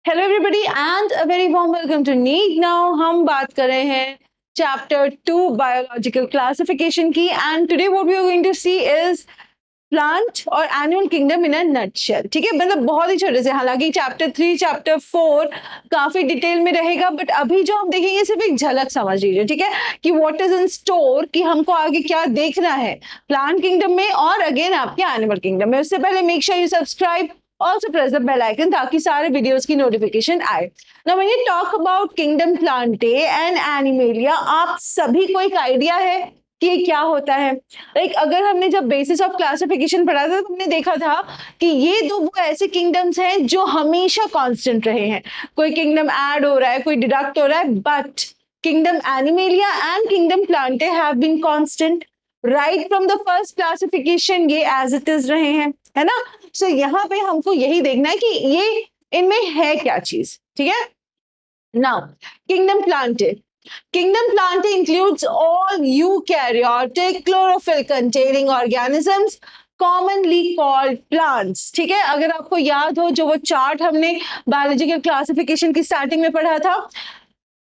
Hello everybody and a very warm welcome to NEET now. हम बात कर रहे हैं चैप्टर 2 बायोलॉजिकल क्लासिफिकेशन की and today what we are going to see is plant और animal kingdom in a nutshell. ठीक है, मतलब बहुत ही छोटे से, हालांकि चैप्टर 3 चैप्टर 4 काफी डिटेल में रहेगा, बट अभी जो हम देखेंगे सिर्फ एक झलक समझ लीजिए। ठीक है, कि व्हाट इज इन स्टोर, कि हमको आगे क्या देखना है प्लांट किंगडम में और अगेन आपके एनिमल किंगडम में। उससे पहले make sure you subscribe, also press the bell icon ताकि सारे वीडियोस की नोटिफिकेशन आए। Now when you talk about kingdom Plantae and Animalia, आप सभी को एक आइडिया है कि ये क्या होता है। अगर हमने जब बेसिस ऑफ क्लासिफिकेशन पढ़ा था तो हमने देखा था कि ये दो वो ऐसे किंगडम्स हैं जो हमेशा कांस्टेंट रहे हैं। कोई किंगडम ऐड हो रहा है, कोई डिडक्ट हो रहा है, but kingdom animalia and kingdom plantae have been constant right from the first classification. ये एज इट इज रहे हैं, है ना। सो यहाँ पे हमको यही देखना है कि ये इनमें है क्या चीज। ठीक है, now kingdom Plantae. Kingdom Plantae includes all eukaryotic chlorophyll containing organisms commonly called plants। ठीक है, अगर आपको याद हो जो वो चार्ट हमने बायोलॉजिकल क्लासिफिकेशन की स्टार्टिंग में पढ़ा था,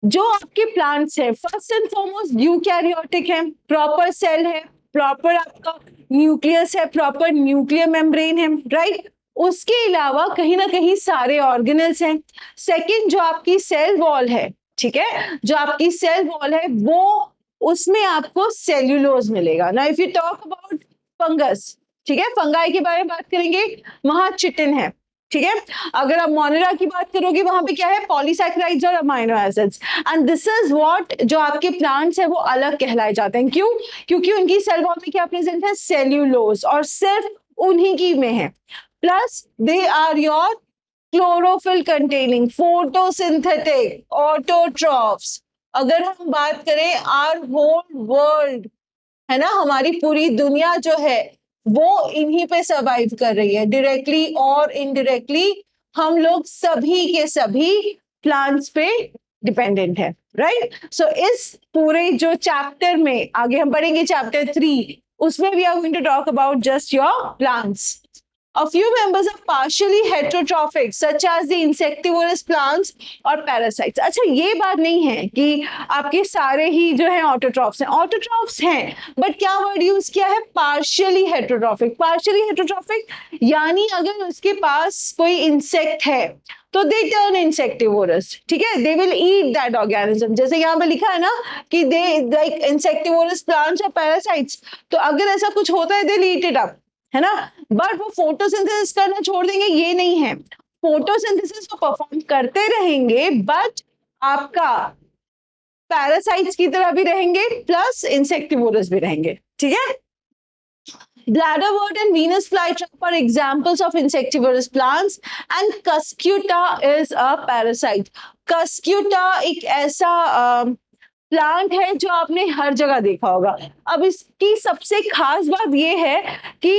जो आपके प्लांट्स है फर्स्ट एंड फॉरमोस्ट यूकैरियोटिक है, प्रॉपर सेल है, प्रॉपर आपका न्यूक्लियस है, प्रॉपर न्यूक्लियर मेम्ब्रेन है, राइट। उसके अलावा कहीं ना कहीं सारे ऑर्गेनल्स हैं। सेकंड, जो आपकी सेल वॉल है, ठीक है, जो आपकी सेल वॉल है वो उसमें आपको सेल्यूलोज मिलेगा ना। If you talk about fungus, ठीक है, फंगाई के बारे में बात करेंगे, वहां चिटिन है। ठीक है, अगर आप मोनेरा की बात करोगे वहां पे क्या है, पॉलीसैकेराइड्स और amino acids. And this is what जो आपके प्लांट्स है वो अलग कहलाए जाते हैं। क्यों? क्योंकि उनकी सेल वॉल में क्या प्रेजेंट है, सेल्यूलोज, और सिर्फ उन्हीं की में है। Plus they are your chlorophyll containing photosynthetic autotrophs. अगर हम बात करें आवर होल वर्ल्ड, है ना, हमारी पूरी दुनिया जो है वो इन्हीं पे सरवाइव कर रही है, डायरेक्टली और इनडायरेक्टली हम लोग सभी के सभी प्लांट्स पे डिपेंडेंट है, राइट। सो इस पूरे जो चैप्टर में आगे हम पढ़ेंगे चैप्टर 3, उसमें we are going to talk about just your plants. A few members are partially heterotrophic, such as the insectivorous plants और parasites। अच्छा, ये बात नहीं है कि आपके सारे ही जो है ऑटोट्रॉफ्स हैं, ऑटोट्रॉफ्स हैं, बट क्या वर्ड यूज किया है, पार्शियली हेटरोट्रॉफिक। पार्शियली हेटरोट्रॉफिक यानी अगर उसके पास कोई इंसेक्ट है तो दे टर्न इंसेक्टिवोरस। ठीक है, they will eat that organism, जैसे यहाँ पे लिखा है ना कि दे लाइक इंसेक्टिवोरस प्लांट्स और पैरासाइट्स। तो अगर ऐसा कुछ होता है they will eat it up, है ना। बट वो फोटोसिंथेसिस करना छोड़ देंगे, ये नहीं है। फोटोसिंथेसिस को परफॉर्म करते रहेंगे, बट आपका पैरासाइट्स की तरह भी रहेंगे, प्लस इंसेक्टिवोरस भी रहेंगे। ठीक है, Bladderwort and Venus flytrap are examples of insectivorous plants and Cuscuta is a parasite। Cuscuta एक ऐसा प्लांट है जो आपने हर जगह देखा होगा। अब इसकी सबसे खास बात ये है कि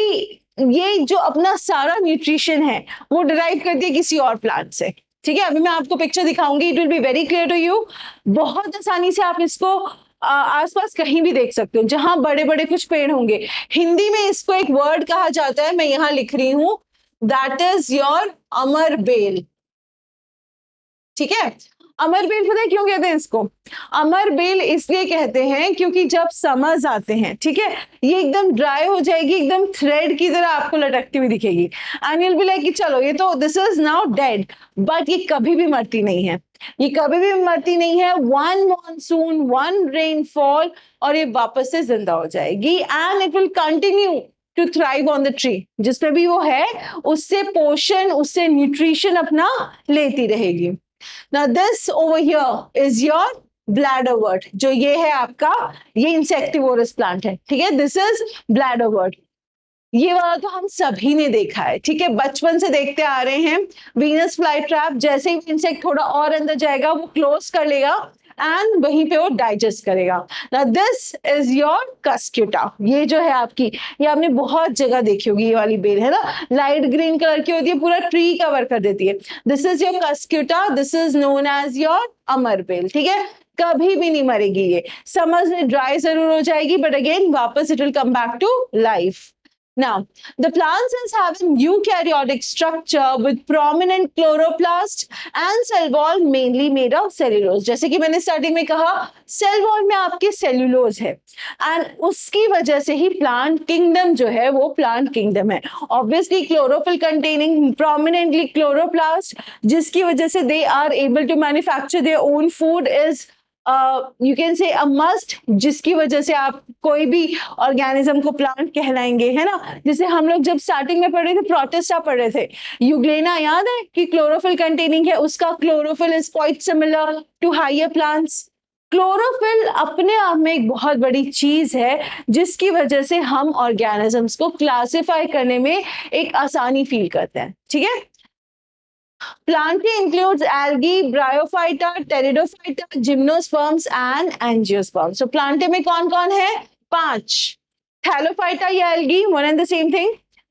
ये जो अपना सारा न्यूट्रिशन है वो डिराइव करती है किसी और प्लांट से। ठीक है, अभी मैं आपको पिक्चर दिखाऊंगी, it will be very clear to you. बहुत आसानी से आप इसको आसपास कहीं भी देख सकते हो, जहां बड़े बड़े कुछ पेड़ होंगे। हिंदी में इसको एक वर्ड कहा जाता है, मैं यहां लिख रही हूं, that is your amar bel. ठीक है, अमर बेल पता है क्यों कहते हैं इसको? अमर बेल इसलिए कहते हैं क्योंकि जब समर्स आते हैं, ठीक है, ये एकदम ड्राई हो जाएगी, एकदम थ्रेड की तरह आपको लटकती हुई दिखेगी, and you will be like कि चलो ये तो this is now dead. But ये कभी भी मरती नहीं है, ये कभी भी मरती नहीं है। वन मॉनसून, वन रेनफॉल और ये वापस से जिंदा हो जाएगी, and it will continue to thrive on the tree. जिसपे भी वो है उससे पोषण, उससे न्यूट्रिशन अपना लेती रहेगी। Now this over here is your bladderwort, जो ये है आपका, ये इंसेक्टिवोरस प्लांट है। ठीक है, दिस इज bladderwort। ये वाला तो हम सभी ने देखा है, ठीक है, बचपन से देखते आ रहे हैं। वीनस फ्लाई ट्रैप, जैसे ही इंसेक्ट थोड़ा और अंदर जाएगा वो क्लोज कर लेगा एंड वहीं पे वो डाइजेस्ट करेगा। Now this is your Cuscuta। ये जो है आपकी, ये आपने बहुत जगह देखी होगी, ये वाली बेल है ना, लाइट ग्रीन कलर की होती है, पूरा ट्री कवर कर देती है। This is your Cuscuta, this is known as your amar bel. ठीक है, कभी भी नहीं मरेगी, ये समर्स में ड्राई जरूर हो जाएगी, बट अगेन वापस it will come back to life. Now, the plant cells have a eukaryotic structure with prominent chloroplast and cell wall mainly made of cellulose. जैसे कि मैंने स्टार्टिंग में कहा, सेल वॉल में आपके सेल्यूलोज है एंड उसकी वजह से ही प्लांट किंगडम जो है वो प्लांट किंगडम है. Obviously chlorophyll containing prominently chloroplast, जिसकी वजह से they are able to manufacture their own food is you can say a must, जिसकी वजह से आप कोई भी ऑर्गेनिज्म को प्लांट कहलाएंगे, है ना. जैसे हम लोग जब स्टार्टिंग में पढ़ रहे थे, प्रोटिस्टा पढ़ रहे थे, यूग्लेना याद है कि क्लोरोफिल कंटेनिंग है, उसका chlorophyll is quite similar to higher plants. Chlorophyll अपने आप में एक बहुत बड़ी चीज है जिसकी वजह से हम ऑर्गेनिजम्स को क्लासिफाई करने में एक आसानी फील करते हैं. ठीक है. Plantae includes algae, bryophyta, pteridophyta, gymnosperms and angiosperms. So plantae में कौन कौन है? 5. Thallophyta या algae, one and the same thing.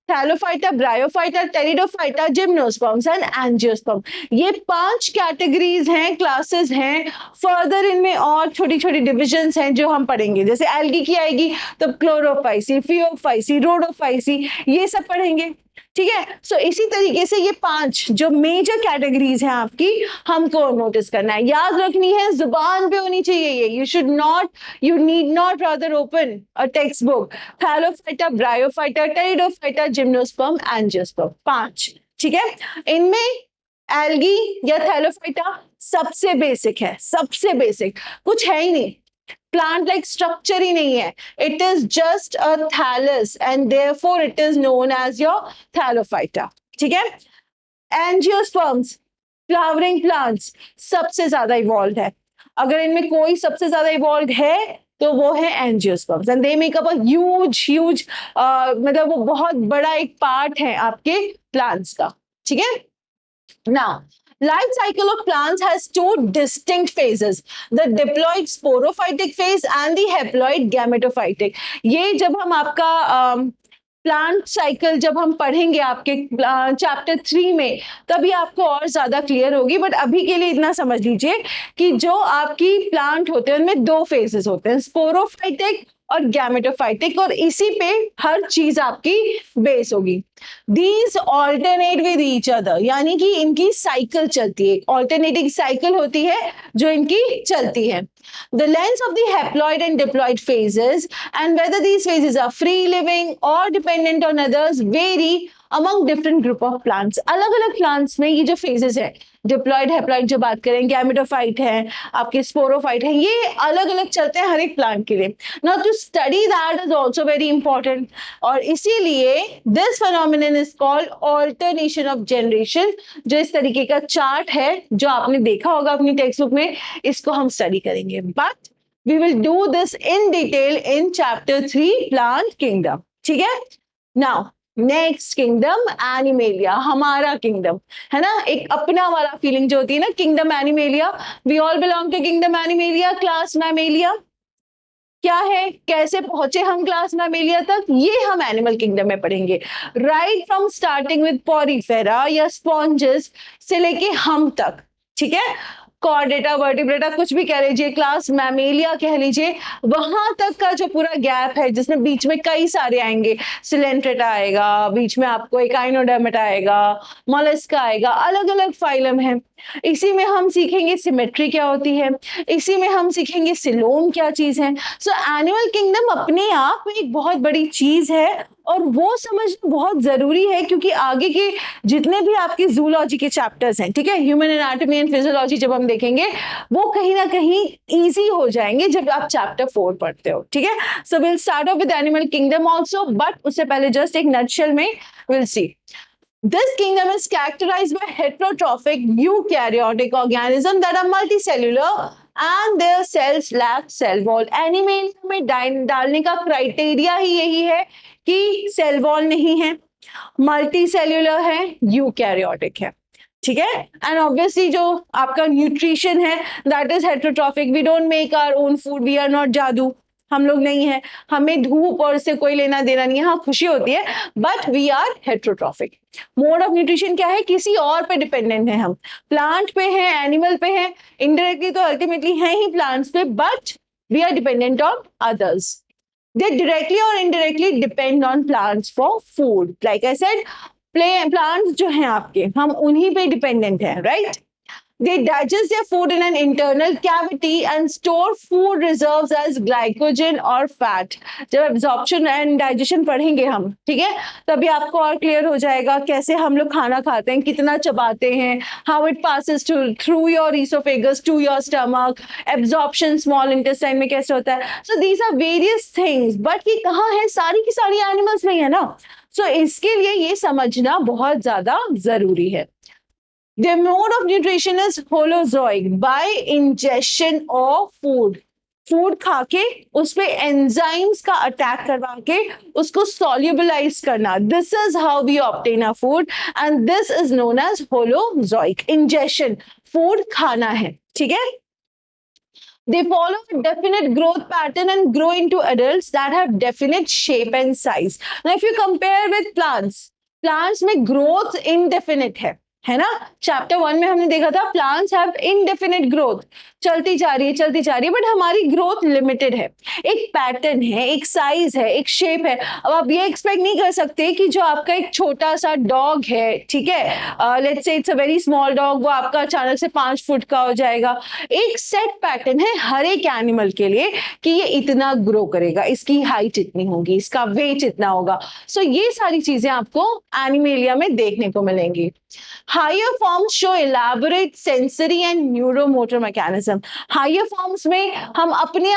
Thallophyta, bryophyta, pteridophyta, gymnosperms and angiosperm. ये 5 कैटेगरीज हैं, क्लासेस हैं. फर्दर इनमें और छोटी छोटी डिविजन्स हैं जो हम पढ़ेंगे. जैसे एल्गी की आएगी तो क्लोरोफाइसी, फियोफाइसी, रोडोफाइसी, ये सब पढ़ेंगे. ठीक है. सो इसी तरीके से ये 5 जो मेजर कैटेगरीज हैं आपकी, हमको नोटिस करना है, याद रखनी है, जुबान पे होनी चाहिए ये. You need not rather open a text book. Thallophyta, bryophyta, pteridophyta, gymnosperm, angiosperm, 5. ठीक है. इनमें एल्गी या थैलोफाइटा सबसे बेसिक है, सबसे बेसिक, कुछ है ही नहीं, प्लांट लाइक स्ट्रक्चर ही नहीं है. It is just a thallus and therefore it is known as your thallophyta. ठीक है. एंजियोस्पर्म्स, फ्लावरिंग प्लांट्स, सबसे ज्यादा इवॉल्व है. अगर इनमें कोई सबसे ज्यादा इवॉल्व है तो वो है angiosperms and they make up a huge मतलब वो बहुत बड़ा एक पार्ट है आपके प्लांट्स का. ठीक है. Now, life cycle of plants has 2 distinct phases, the diploid sporophytic phase and the haploid gametophytic. ये जब हम आपका प्लांट साइकिल जब हम पढ़ेंगे आपके चैप्टर 3 में, तभी आपको और ज्यादा क्लियर होगी. बट अभी के लिए इतना समझ लीजिए कि जो आपकी प्लांट होते हैं उनमें 2 फेजेस होते हैं, स्पोरोफाइटिक और गैमेटोफाइटिक, और इसी पे हर चीज आपकी बेस होगी. These alternate with each other, यानी कि इनकी साइकिल चलती है, ऑल्टरनेटिंग साइकिल होती है जो इनकी चलती है. The lengths of the haploid and diploid phases and whether these phases are free living or dependent on others vary among different group of plants. अलग अलग plants में ये जो phases है, डिप्लॉइड हैप्लॉइड जो बात करें, गैमेटोफाइट है, आपके स्पोरोफाइट है, ये अलग अलग चलते हैं हर एक प्लांट के लिए. Now to study that is also very important, और इसीलिए this phenomenon is called alternation of generation. जो इस तरीके का चार्ट है जो आपने देखा होगा अपनी टेक्स्ट बुक में, इसको हम स्टडी करेंगे, but we will do this in detail in chapter 3 plant kingdom. ठीक है. नाउ नेक्स्ट किंगडम एनिमेलिया, हमारा किंगडम है ना, एक अपना वाला फीलिंग जो होती है ना, kingdom animalia. We all belong to kingdom animalia, class mammalia. क्या है, कैसे पहुंचे हम क्लास मैमेलिया तक, ये हम एनिमल किंगडम में पढ़ेंगे. Right from starting with Porifera या स्पॉन्जेस से लेके हम तक. ठीक है. कॉर्डेटा, वर्टिब्रेटा, कुछ भी कह लीजिए, क्लास मैमेलिया कह लीजिए, वहां तक का जो पूरा गैप है जिसमें बीच में कई सारे आएंगे, सिलेंट्रेटा आएगा, बीच में आपको एकाइनोडर्मेटा आएगा, मोलस्का आएगा, अलग अलग फाइलम है. इसी में हम सीखेंगे सिमेट्री क्या होती है, इसी में हम सीखेंगे सिलोम क्या चीज है. सो एनिमल किंगडम अपने आप में एक बहुत बड़ी चीज है और वो समझना बहुत जरूरी है, क्योंकि आगे के जितने भी आपके जूलॉजी के चैप्टर्स हैं, ठीक है, ह्यूमन एनाटॉमी एंड फिजियोलॉजी जब हम देखेंगे, वो कहीं ना कहीं इजी हो जाएंगे जब आप चैप्टर 4 पढ़ते हो. ठीक है. So will start of with animal kingdom also, but उससे पहले जस्ट एक नटशेल में will see. This kingdom is characterized by heterotrophic eukaryotic organisms that are multicellular and their cells lack cell wall. Animal में डालने का criteria ही यही है कि सेल वॉल नहीं है, मल्टी सेल्यूलर है, यूकैरियोटिक है. ठीक है. एंड ऑब्वियसली जो आपका न्यूट्रिशन है that is heterotrophic. We don't make our own food, we are not jadu, हम लोग नहीं है, हमें धूप और इससे कोई लेना देना नहीं है. हाँ, खुशी होती है, but we are heterotrophic. Mode of nutrition क्या है, किसी और पे डिपेंडेंट है, हम प्लांट पे हैं, एनिमल पे हैं, इनडायरेक्टली तो अल्टीमेटली है ही प्लांट्स पे, but we are dependent on others. they directly or indirectly depend on plants for food. Like I said, plants जो हैं आपके, हम उन्हीं पे डिपेंडेंट हैं, right? They digest their food in an internal cavity and store food reserves as glycogen or fat. जब absorption and digestion पढ़ेंगे हम, ठीक है, तभी आपको और क्लियर हो जाएगा कैसे हम लोग खाना खाते हैं, कितना चबाते हैं, how it passes through your esophagus to your stomach, absorption small intestine में कैसे होता है. So these are various things, but ये कहाँ है, सारी की सारी एनिमल्स में है ना. So इसके लिए ये समझना बहुत ज्यादा जरूरी है. Their mode of nutrition is holozoic, by ingestion of food. Food खा के उस पे एंजाइम्स का अटैक करवा के उसको सॉल्युबलाइज करना. This is how we obtain our food and this is known as holozoic. Ingestion, food खाना है, ठीक है. They follow a definite growth pattern and grow into adults that have definite shape and size. Now, if you compare with plants में growth indefinite है ना. Chapter 1 में हमने देखा था प्लांट्स हैव इनडेफिनिट ग्रोथ, चलती जा रही है, बट हमारी ग्रोथ लिमिटेड है. एक पैटर्न है, एक साइज है, एक शेप है. अब आप ये एक्सपेक्ट नहीं कर सकते कि जो आपका एक छोटा सा डॉग है, ठीक है, let's say it's a very small dog, वो आपका अचानक से 5 फुट का हो जाएगा. एक सेट पैटर्न है हर एक एनिमल के लिए कि ये इतना ग्रो करेगा, इसकी हाइट इतनी होगी, इसका वेट इतना होगा. सो ये सारी चीजें आपको एनिमेलिया में देखने को मिलेंगी. Higher forms show elaborate sensory and neuromotor mechanism. Higher forms में हम अपने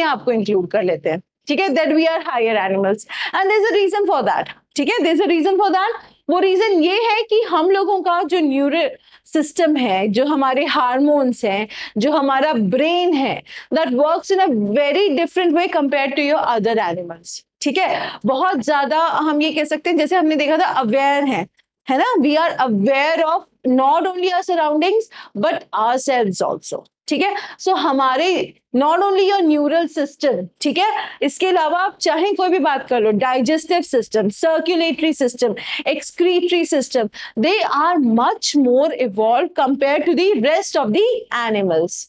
आप को इंक्लूड कर लेते हैं, ठीक है, that we are higher animals and there's a reason for that. ठीक है, there's a reason for that. वो रीजन ये है कि हम लोगों का जो न्यूरो सिस्टम है, जो हमारे हार्मोन्स हैं, जो हमारा ब्रेन है, that works in a very different way compared to your other animals. ठीक है, बहुत ज्यादा हम ये कह सकते हैं, जैसे हमने देखा था अवेयर है ना. We are aware of not only our surroundings but ourselves also. ठीक है, सो हमारे not only your neural system, ठीक है, इसके अलावा आप चाहे कोई भी बात कर लो, digestive system, circulatory system, excretory system, they are much more evolve compare to the rest of the animals.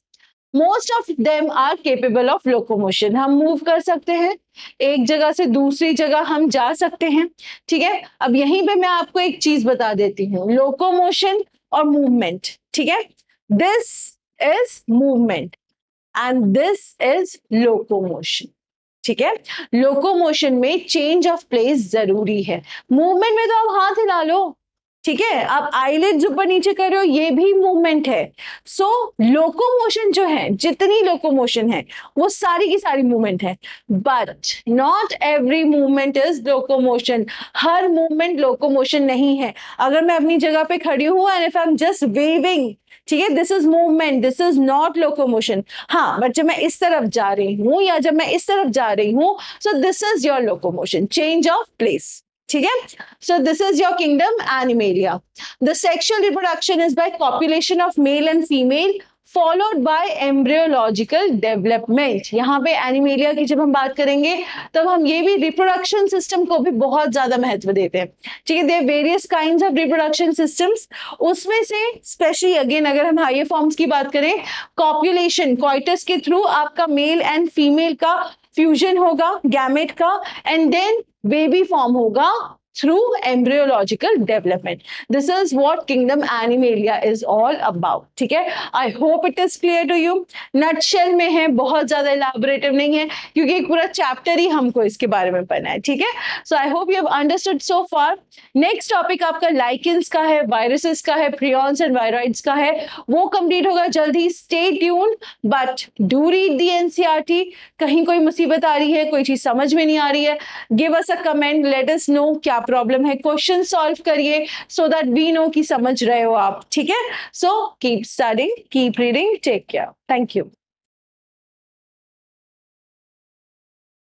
Most of them are capable of locomotion. हम मूव कर सकते हैं, एक जगह से दूसरी जगह हम जा सकते हैं. ठीक है, अब यहीं पे मैं आपको एक चीज बता देती हूँ, लोकोमोशन और मूवमेंट. ठीक है, this is movement and this is locomotion. ठीक है, लोकोमोशन में चेंज ऑफ प्लेस जरूरी है. मूवमेंट में तो आप हाथ हिला लो, ठीक है, आप आईलिड्स ऊपर नीचे कर रहे हो, ये भी मूवमेंट है. सो लोकोमोशन जो है, जितनी लोकोमोशन है वो सारी की सारी मूवमेंट है, but not every movement is locomotion. हर मूवमेंट लोकोमोशन नहीं है. अगर मैं अपनी जगह पे खड़ी हूँ and if I am just waving, ठीक है, this is movement, this is not locomotion. हाँ, बट जब मैं इस तरफ जा रही हूँ या जब मैं इस तरफ जा रही हूँ, so this is your locomotion, change of place. ठीक है, so this is your kingdom Animalia. The sexual reproduction is by copulation of male and female followed by embryological development. यहाँ पे Animalia की जब हम बात करेंगे तब हम ये भी reproduction system को भी बहुत ज्यादा महत्व देते हैं. ठीक है, there are various kinds of reproduction systems. उसमें से स्पेशली अगेन अगर हम हायर फॉर्म्स की बात करें, copulation, coitus के थ्रू आपका मेल एंड फीमेल का फ्यूजन होगा, गैमेट का, एंड देन बेबी फॉर्म होगा through embryological development. This is what kingdom Animalia is all about. ठीक है, I hope it is clear to you. Nutshell में है, बहुत ज्यादा elaborative नहीं है क्योंकि एक पूरा चैप्टर ही हमको इसके बारे में पढ़ना है. ठीक है, so I hope you have understood so far. Next topic आपका lichens का है, viruses का है, prions and viroids का है, वो complete होगा जल्दी. Stay tuned, but do read the NCERT. कहीं कोई मुसीबत आ रही है, कोई चीज समझ में नहीं आ रही है, give us a comment, let us know क्या प्रॉब्लम है, क्वेश्चन सॉल्व करिए सो दैट वी नो कि समझ रहे हो आप. ठीक है, so keep studying, keep reading, take care, thank you.